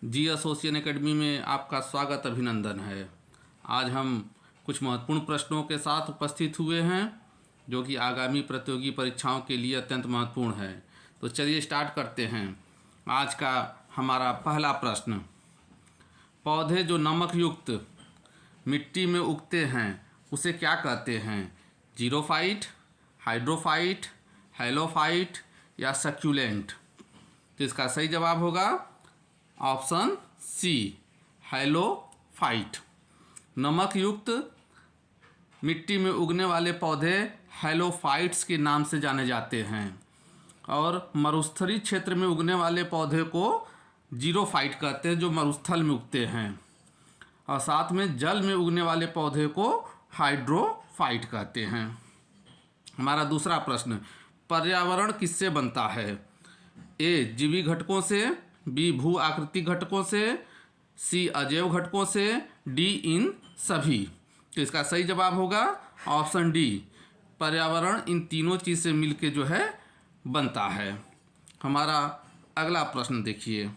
जी association academy में आपका स्वागत अभिनंदन है। आज हम कुछ महत्वपूर्ण प्रश्नों के साथ उपस्थित हुए हैं जो कि आगामी प्रतियोगी परीक्षाओं के लिए अत्यंत महत्वपूर्ण है। तो चलिए स्टार्ट करते हैं। आज का हमारा पहला प्रश्न, पौधे जो नमक युक्त मिट्टी में उगते हैं उसे क्या कहते हैं? जीरोफाइट, हाइड्रोफाइट, हेलोफाइट या सक्यूलेंट? तो इसका सही जवाब होगा ऑप्शन सी, हेलोफाइट। नमक युक्त मिट्टी में उगने वाले पौधे हेलोफाइट्स के नाम से जाने जाते हैं और मरुस्थलीय क्षेत्र में उगने वाले पौधे को जीरोफाइट कहते हैं जो मरुस्थल में उगते हैं, और साथ में जल में उगने वाले पौधे को हाइड्रोफाइट कहते हैं। हमारा दूसरा प्रश्न, पर्यावरण किससे बनता है? ए जीवी घटकों से, बी भू आकृति घटकों से, सी अजैव घटकों से, डी इन सभी? तो इसका सही जवाब होगा ऑप्शन डी, पर्यावरण इन तीनों चीज़ से मिलके जो है बनता है। हमारा अगला प्रश्न देखिए,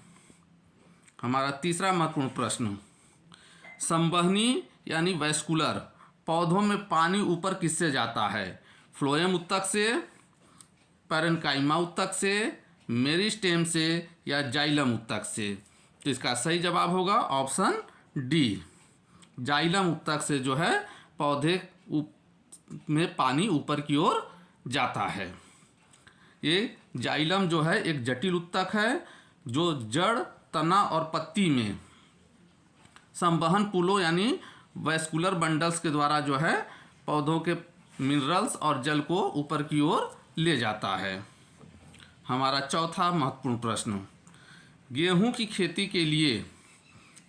हमारा तीसरा महत्वपूर्ण प्रश्न, संवहनी यानी वैस्कुलर पौधों में पानी ऊपर किससे जाता है? फ्लोएम उत्तक से, पैरेन्काइमा उत्तक से, मेरिस्टेम से या जाइलम उत्तक से? तो इसका सही जवाब होगा ऑप्शन डी, जाइलम उत्तक से जो है पौधे में पानी ऊपर की ओर जाता है। ये जाइलम जो है एक जटिल उत्तक है जो जड़, तना और पत्ती में संवहन पुलों यानी वैस्कुलर बंडल्स के द्वारा जो है पौधों के मिनरल्स और जल को ऊपर की ओर ले जाता है। हमारा चौथा महत्वपूर्ण प्रश्न, गेहूं की खेती के लिए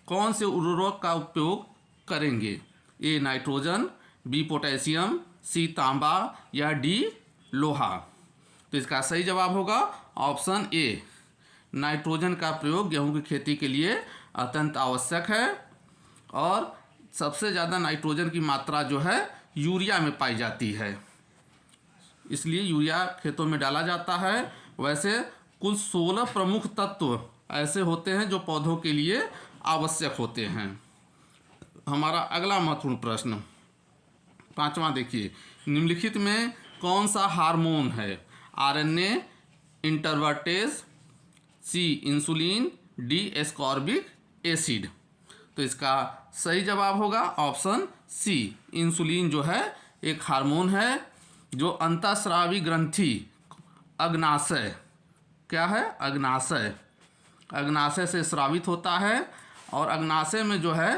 कौन से उर्वरक का उपयोग करेंगे? ए नाइट्रोजन, बी पोटेशियम, सी तांबा या डी लोहा? तो इसका सही जवाब होगा ऑप्शन ए, नाइट्रोजन का प्रयोग गेहूं की खेती के लिए अत्यंत आवश्यक है और सबसे ज़्यादा नाइट्रोजन की मात्रा जो है यूरिया में पाई जाती है, इसलिए यूरिया खेतों में डाला जाता है। वैसे कुल 16 प्रमुख तत्व ऐसे होते हैं जो पौधों के लिए आवश्यक होते हैं। हमारा अगला महत्वपूर्ण प्रश्न, पांचवा देखिए, निम्नलिखित में कौन सा हार्मोन है? आरएनए, इंटरवर्टेज, सी इंसुलिन, डी एस्कॉर्बिक एसिड? तो इसका सही जवाब होगा ऑप्शन सी, इंसुलिन जो है एक हार्मोन है जो अंतःस्रावी ग्रंथि अग्नाशय, क्या है अग्नाशय, अग्नाशय से स्रावित होता है और अग्नाशय में जो है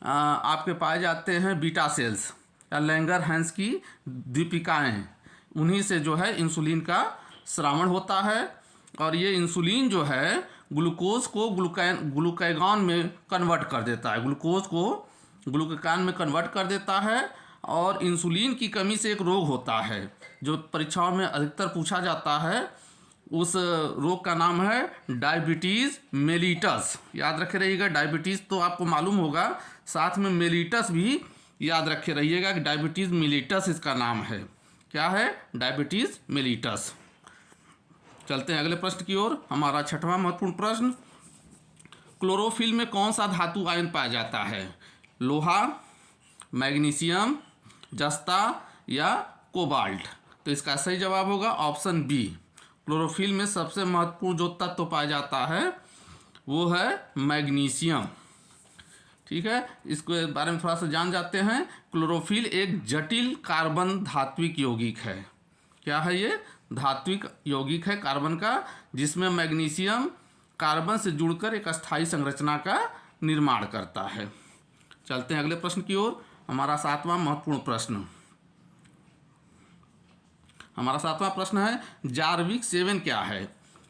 आपके पाए जाते हैं बीटा सेल्स या लैंगरहैंस की दीपिकाएँ, उन्हीं से जो है इंसुलिन का स्रावण होता है और ये इंसुलिन जो है ग्लूकोज को ग्लूकागॉन में कन्वर्ट कर देता है, ग्लूकोज को ग्लूकागॉन में कन्वर्ट कर देता है। और इंसुलिन की कमी से एक रोग होता है जो परीक्षाओं में अधिकतर पूछा जाता है, उस रोग का नाम है डायबिटीज़ मेलिटस। याद रखे रहिएगा, डायबिटीज़ तो आपको मालूम होगा, साथ में मेलिटस भी याद रखे रहिएगा कि डायबिटीज़ मेलिटस इसका नाम है। क्या है? Diabetes mellitus. चलते हैं अगले प्रश्न की ओर। हमारा छठवां महत्वपूर्ण प्रश्न, क्लोरोफिल में कौन सा धातु आयन पाया जाता है? लोहा, मैग्नीशियम, जस्ता या कोबाल्ट? तो इसका सही जवाब होगा ऑप्शन बी, क्लोरोफिल में सबसे महत्वपूर्ण जो तत्व पाया जाता है वो है मैग्नीशियम। ठीक है, इसके बारे में थोड़ा सा जान जाते हैं। क्लोरोफिल एक जटिल कार्बन धात्विक यौगिक है। क्या है ये? धात्विक यौगिक है कार्बन का, जिसमें मैग्नीशियम कार्बन से जुड़कर एक अस्थायी संरचना का निर्माण करता है। चलते हैं अगले प्रश्न की ओर। हमारा सातवां महत्वपूर्ण प्रश्न, हमारा सातवां प्रश्न है, जार्विक 7 क्या है?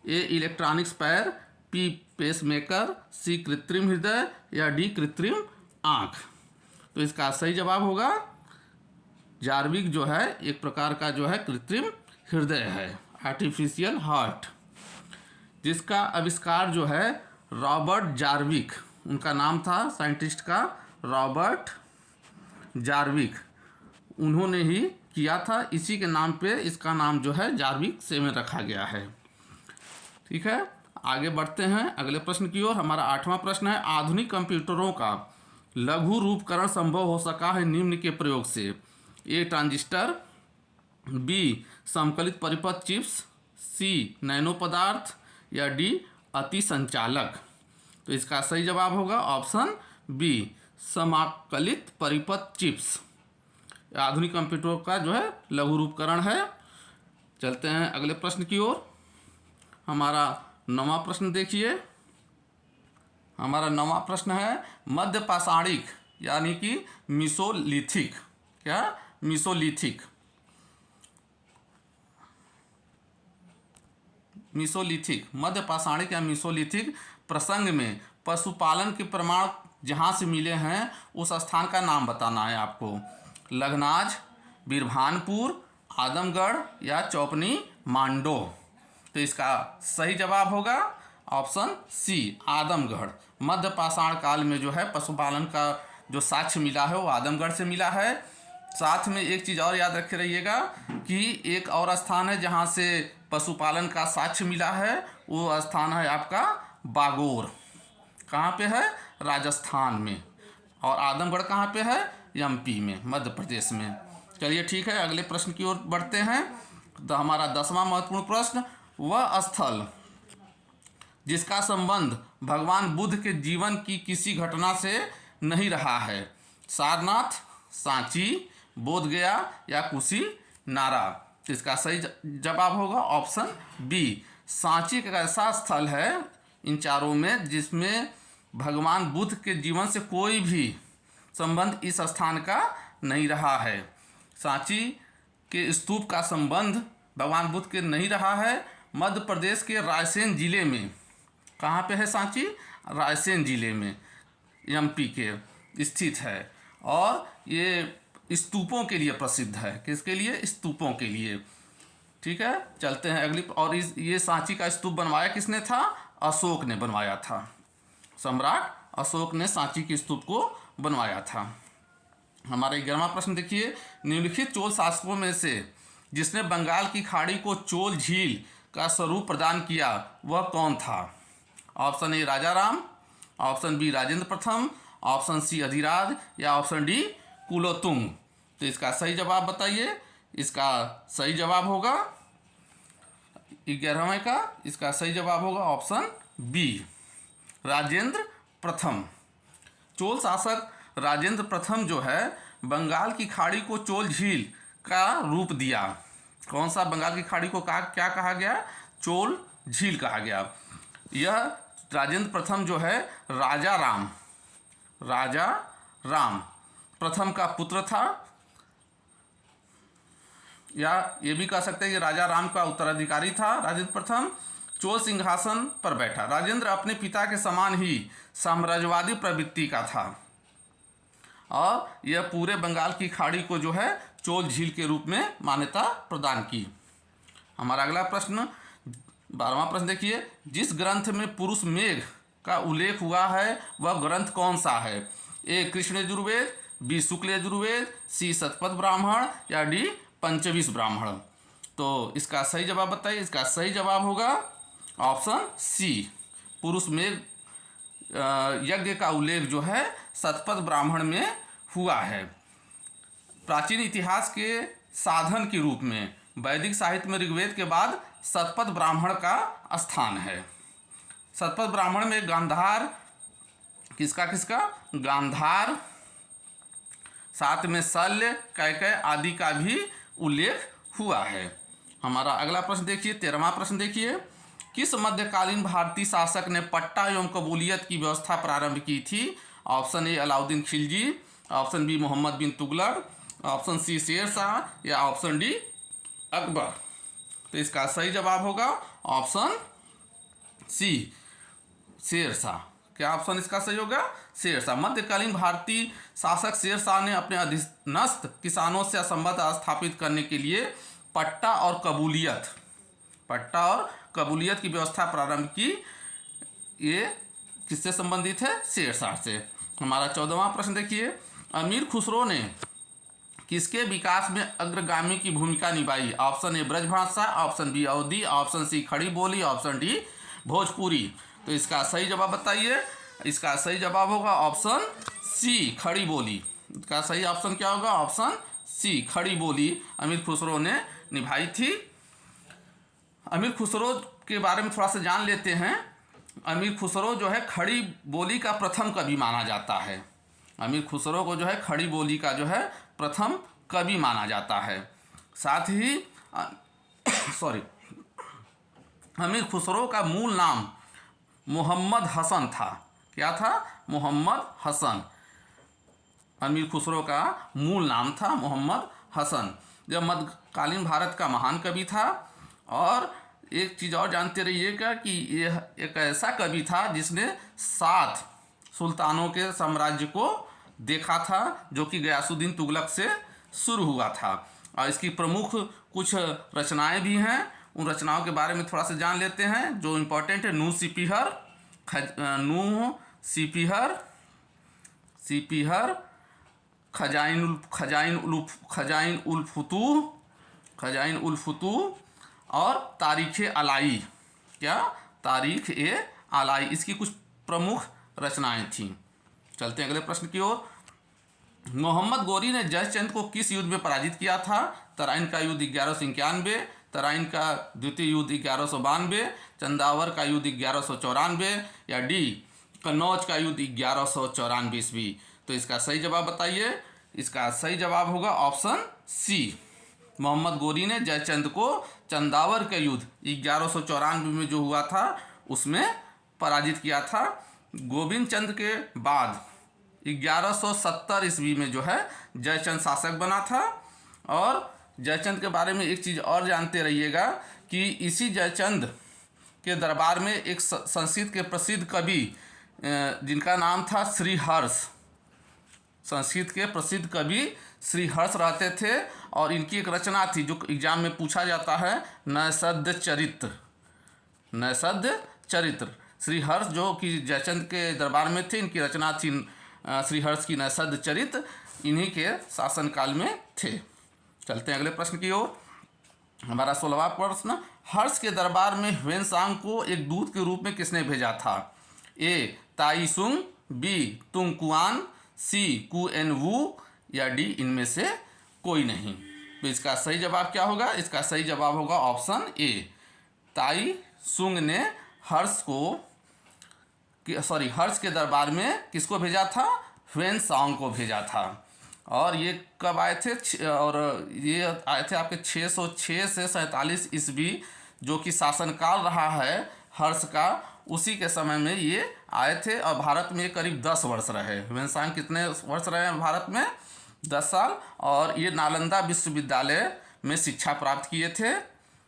ए इलेक्ट्रॉनिक्स पैर, बी पेसमेकर, सी कृत्रिम हृदय या डी कृत्रिम आँख? तो इसका सही जवाब होगा जार्विक जो है एक प्रकार का जो है कृत्रिम हृदय है, आर्टिफिशियल हार्ट, जिसका आविष्कार जो है रॉबर्ट जार्विक, उनका नाम था साइंटिस्ट का रॉबर्ट जार्विक, उन्होंने ही किया था। इसी के नाम पे इसका नाम जो है जार्विक 7 रखा गया है। ठीक है, आगे बढ़ते हैं अगले प्रश्न की ओर। हमारा 8वां प्रश्न है, आधुनिक कंप्यूटरों का लघु रूपकरण संभव हो सका है निम्न के प्रयोग से। ए ट्रांजिस्टर, बी समकलित परिपथ चिप्स, सी नैनो पदार्थ, या डी अति संचालक। तो इसका सही जवाब होगा ऑप्शन बी समाकलित परिपथ चिप्स। आधुनिक कंप्यूटरों का जो है लघु रूपकरण है। चलते हैं अगले प्रश्न की ओर। हमारा 9वां प्रश्न देखिए। हमारा 9वां प्रश्न है, मध्य पाषाणिक यानी कि मीसोलिथिक, क्या मीसोलिथिक, मध्य पाषाणिक या मीसोलिथिक प्रसंग में पशुपालन के प्रमाण जहाँ से मिले हैं उस स्थान का नाम बताना है आपको। लखनाज, बीरभानपुर, आदमगढ़ या चौपनी मांडो। तो इसका सही जवाब होगा ऑप्शन सी आदमगढ़। मध्य पाषाण काल में जो है पशुपालन का जो साक्ष्य मिला है वो आदमगढ़ से मिला है। साथ में एक चीज़ और याद रखे रहिएगा कि एक और स्थान है जहाँ से पशुपालन का साक्ष्य मिला है, वो स्थान है आपका बागोर। कहाँ पे है? राजस्थान में। और आदमगढ़ कहाँ पे है? एमपी में, मध्य प्रदेश में। चलिए ठीक है, अगले प्रश्न की ओर बढ़ते हैं। तो हमारा 10वां महत्वपूर्ण प्रश्न, वह स्थल जिसका संबंध भगवान बुद्ध के जीवन की किसी घटना से नहीं रहा है। सारनाथ, सांची, बोधगया या कुशीनारा। तो इसका सही जवाब होगा ऑप्शन बी सांची। एक ऐसा स्थल है इन चारों में जिसमें भगवान बुद्ध के जीवन से कोई भी संबंध इस स्थान का नहीं रहा है। सांची के स्तूप का संबंध भगवान बुद्ध के नहीं रहा है। मध्य प्रदेश के रायसेन जिले में, कहाँ पे है सांची? रायसेन जिले में, एमपी के स्थित है। और ये स्तूपों के लिए प्रसिद्ध है। किसके लिए? स्तूपों के लिए। ठीक है, चलते हैं अगली। और ये सांची का स्तूप बनवाया किसने था? अशोक ने बनवाया था। सम्राट अशोक ने सांची के स्तूप को बनवाया था। हमारा 11वां प्रश्न देखिए, निम्नलिखित चोल शासकों में से जिसने बंगाल की खाड़ी को चोल झील का स्वरूप प्रदान किया वह कौन था? Option A Raja Ram, option B Rajendra Pratham, option सी अधिराज या ऑप्शन डी कुलोतुंग। तो इसका सही जवाब बताइए। इसका सही जवाब होगा 11वें का, इसका सही जवाब होगा ऑप्शन बी राजेंद्र प्रथम। चोल शासक राजेंद्र प्रथम जो है बंगाल की खाड़ी को चोल झील का रूप दिया। कौन सा? बंगाल की खाड़ी को क्या कहा गया? चोल झील कहा गया। यह राजेंद्र प्रथम जो है राजा राम प्रथम का पुत्र था, या ये भी कह सकते हैं कि राजा राम का उत्तराधिकारी था। राजेंद्र प्रथम चोल सिंहासन पर बैठा। राजेंद्र अपने पिता के समान ही साम्राज्यवादी प्रवृत्ति का था और यह पूरे बंगाल की खाड़ी को जो है चोल झील के रूप में मान्यता प्रदान की। हमारा अगला प्रश्न 12वां प्रश्न देखिए, जिस ग्रंथ में पुरुष मेघ का उल्लेख हुआ है वह ग्रंथ कौन सा है? ए कृष्ण यजुर्वेद, बी शुक्ल यजुर्वेद, सी शतपथ ब्राह्मण या डी पंचविंश ब्राह्मण। तो इसका सही जवाब बताइए। इसका सही जवाब होगा ऑप्शन सी पुरुष मेघ यज्ञ का उल्लेख जो है शतपथ ब्राह्मण में हुआ है। प्राचीन इतिहास के साधन के रूप में वैदिक साहित्य में ऋग्वेद के बाद शतपथ ब्राह्मण का स्थान है। शतपथ ब्राह्मण में गांधार, किसका गांधार, साथ में शल्य, कैकेय आदि का भी उल्लेख हुआ है। हमारा अगला प्रश्न देखिए, 13वां प्रश्न देखिए, किस मध्यकालीन भारतीय शासक ने पट्टा एवं कबूलियत की व्यवस्था प्रारंभ की थी? Option A Alauddin Khilji, option B Mohammad bin Tughlaq, option C Sher Shah या ऑप्शन डी अकबर। तो इसका सही जवाब होगा ऑप्शन सी शेर शाह। क्या ऑप्शन इसका सही होगा? शेर शाह। मध्यकालीन भारतीय शासक शेर शाह ने अपने अधीनस्थ किसानों से संबंध स्थापित करने के लिए पट्टा और कबूलियत की व्यवस्था प्रारंभ की। ये किससे संबंधित है? शेर शाह से। हमारा 14वां प्रश्न देखिए, अमीर खुसरो ने किसके विकास में अग्रगामी की भूमिका निभाई? Option A Brajbhasha, option B Awadhi, option C Khadi Boli, option D Bhojpuri. तो इसका सही जवाब बताइए। इसका सही जवाब होगा ऑप्शन सी, खड़ी बोली। इसका सही ऑप्शन क्या होगा? ऑप्शन सी, खड़ी बोली अमीर खुसरो ने निभाई थी। अमीर खुसरो के बारे में थोड़ा सा जान लेते हैं। अमीर खुसरो जो है खड़ी बोली का प्रथम कवि माना जाता है। अमीर खुसरो को जो है खड़ी बोली का जो है प्रथम कवि माना जाता है। साथ ही सॉरी, अमीर खुसरो का मूल नाम मोहम्मद हसन था। क्या था? मोहम्मद हसन। अमीर खुसरो का मूल नाम था मोहम्मद हसन। जब मध्यकालीन भारत का महान कवि था। और एक चीज़ और जानते रहिएगा कि यह एक ऐसा कवि था जिसने 7 सुल्तानों के साम्राज्य को देखा था, जो कि गयासुद्दीन तुगलक से शुरू हुआ था। और इसकी प्रमुख कुछ रचनाएं भी हैं। उन रचनाओं के बारे में थोड़ा सा जान लेते हैं जो इम्पोर्टेंट है। नूह सीपीहर, खजाइन उल फुतूह और तारीख़ अलाई। क्या? तारीख़ ए अलाई, इसकी कुछ प्रमुख रचनाएं थीं। चलते हैं अगले प्रश्न की ओर। मोहम्मद गोरी ने जयचंद को किस युद्ध में पराजित किया था? तराइन का युद्ध 1191, तराइन का द्वितीय युद्ध 1192, चंदावर का युद्ध 1194 या डी कन्नौज का युद्ध 1194 ईस्वी। तो इसका सही जवाब बताइए। इसका सही जवाब होगा ऑप्शन सी। मोहम्मद गोरी ने जयचंद को चंदावर के युद्ध 1194 में जो हुआ था उसमें पराजित किया था। गोविंद चंद के बाद 1170 ईस्वी में जो है जयचंद शासक बना था। और जयचंद के बारे में एक चीज़ और जानते रहिएगा कि इसी जयचंद के दरबार में एक संस्कृत के प्रसिद्ध कवि जिनका नाम था श्रीहर्ष, संस्कृत के प्रसिद्ध कवि श्रीहर्ष रहते थे। और इनकी एक रचना थी जो एग्जाम में पूछा जाता है, नैषध चरित्र। श्रीहर्ष जो कि जयचंद के दरबार में थे, इनकी रचना थी श्रीहर्ष की नैषध चरित्र, इन्हीं के शासनकाल में थे। चलते हैं अगले प्रश्न की ओर। हमारा 16वां प्रश्न, हर्ष के दरबार में ह्वेनसांग को एक दूत के रूप में किसने भेजा था? ए ताई सुंग, बी तुंग कुआन, सी कु एन वू या डी इनमें से कोई नहीं। तो इसका सही जवाब क्या होगा? इसका सही जवाब होगा ऑप्शन ए। ताई सुंग ने हर्ष के दरबार में किसको भेजा था? ह्वेनसांग को भेजा था। और ये कब आए थे? और ये आए थे आपके 606 से 47 ईस्वी, जो कि शासनकाल रहा है हर्ष का, उसी के समय में ये आए थे। और भारत में करीब 10 वर्ष रहे। ह्वेनसांग कितने वर्ष रहे हैं भारत में? 10 साल। और ये नालंदा विश्वविद्यालय में शिक्षा प्राप्त किए थे,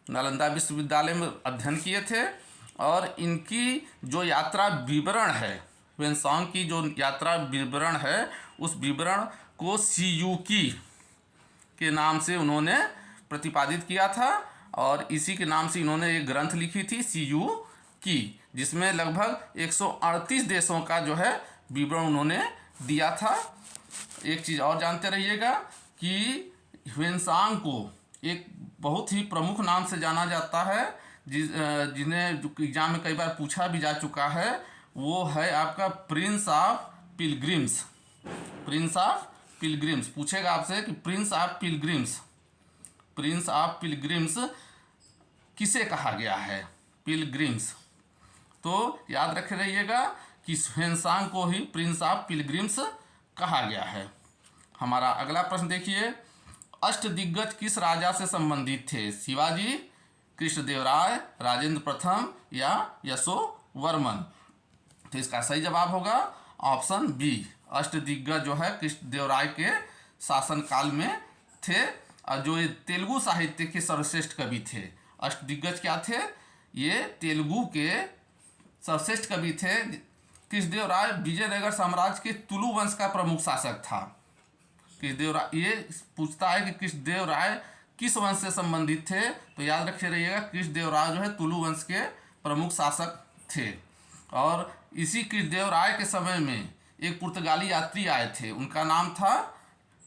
नालंदा विश्वविद्यालय में अध्ययन किए थे। और इनकी जो यात्रा विवरण है, ह्वेनसांग की जो यात्रा विवरण है, उस विवरण को सीयूकी के नाम से उन्होंने प्रतिपादित किया था। और इसी के नाम से इन्होंने एक ग्रंथ लिखी थी, सीयूकी, जिसमें लगभग 138 देशों का जो है विवरण उन्होंने दिया था। एक चीज़ और जानते रहिएगा कि ह्वेनसांग को एक बहुत ही प्रमुख नाम से जाना जाता है, जिन्हें एग्जाम में कई बार पूछा भी जा चुका है। वो है आपका प्रिंस ऑफ पिलग्रिम्स। पूछेगा आपसे कि प्रिंस ऑफ पिलग्रिम्स किसे कहा गया है? पिलग्रिम्स। तो याद रखे रहिएगा कि ह्वेनसांग को ही प्रिंस ऑफ पिलग्रिम्स कहा गया है। हमारा अगला प्रश्न देखिए, अष्टदिग्गज किस राजा से संबंधित थे? शिवाजी, कृष्णदेवराय, राजेंद्र प्रथम या यशोवर्मन। तो इसका सही जवाब होगा ऑप्शन बी। अष्टदिग्गज जो है कृष्णदेवराय के शासनकाल में थे। और जो ये तेलुगु साहित्य के सर्वश्रेष्ठ कवि थे। अष्टदिग्गज क्या थे? ये तेलुगु के सर्वश्रेष्ठ कवि थे। कृष्णदेवराय विजयनगर साम्राज्य के तुलु वंश का प्रमुख शासक था। कृष्णदेवराय, ये पूछता है कि कृष्णदेवराय किस वंश से संबंधित थे? तो याद रखे रहिएगा कृष्णदेवराय जो है तुलु वंश के प्रमुख शासक थे। और इसी कृष्णदेवराय के समय में एक पुर्तगाली यात्री आए थे, उनका नाम था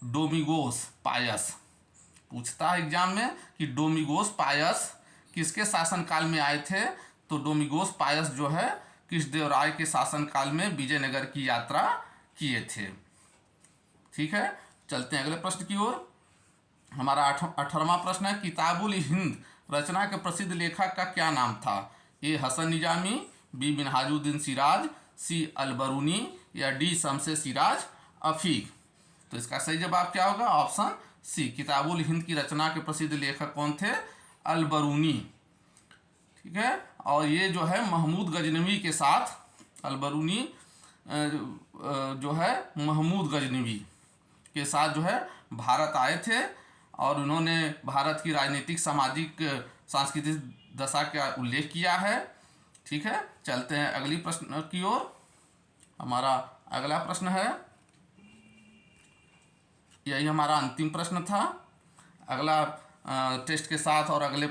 डोमिगोस पायस। पूछता है एग्जाम में कि डोमिगोस पायस किसके शासनकाल में आए थे? तो डोमिगोस पायस जो है कृष्णदेवराय के शासनकाल में विजयनगर की यात्रा किए थे। ठीक है, चलते हैं अगले प्रश्न की ओर। हमारा 18वां प्रश्न है, किताबुल हिंद रचना के प्रसिद्ध लेखक का क्या नाम था? ए हसन निजामी, बी मिनहाजुद्दीन सिराज, सी अलबरूनी या डी शमसे सिराज अफीक। तो इसका सही जवाब क्या होगा? ऑप्शन सी, किताबुल हिंद की रचना के प्रसिद्ध लेखक कौन थे? अलबरूनी। ठीक है, और ये जो है महमूद गजनवी के साथ, अलबरूनी जो है महमूद गजनवी के साथ जो है भारत आए थे और उन्होंने भारत की राजनीतिक, सामाजिक, सांस्कृतिक दशा का उल्लेख किया है। ठीक है, चलते हैं अगली प्रश्न की ओर। हमारा अगला प्रश्न है, यही हमारा अंतिम प्रश्न था। अगला टेस्ट के साथ और अगले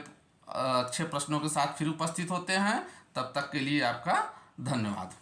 अच्छे प्रश्नों के साथ फिर उपस्थित होते हैं। तब तक के लिए आपका धन्यवाद।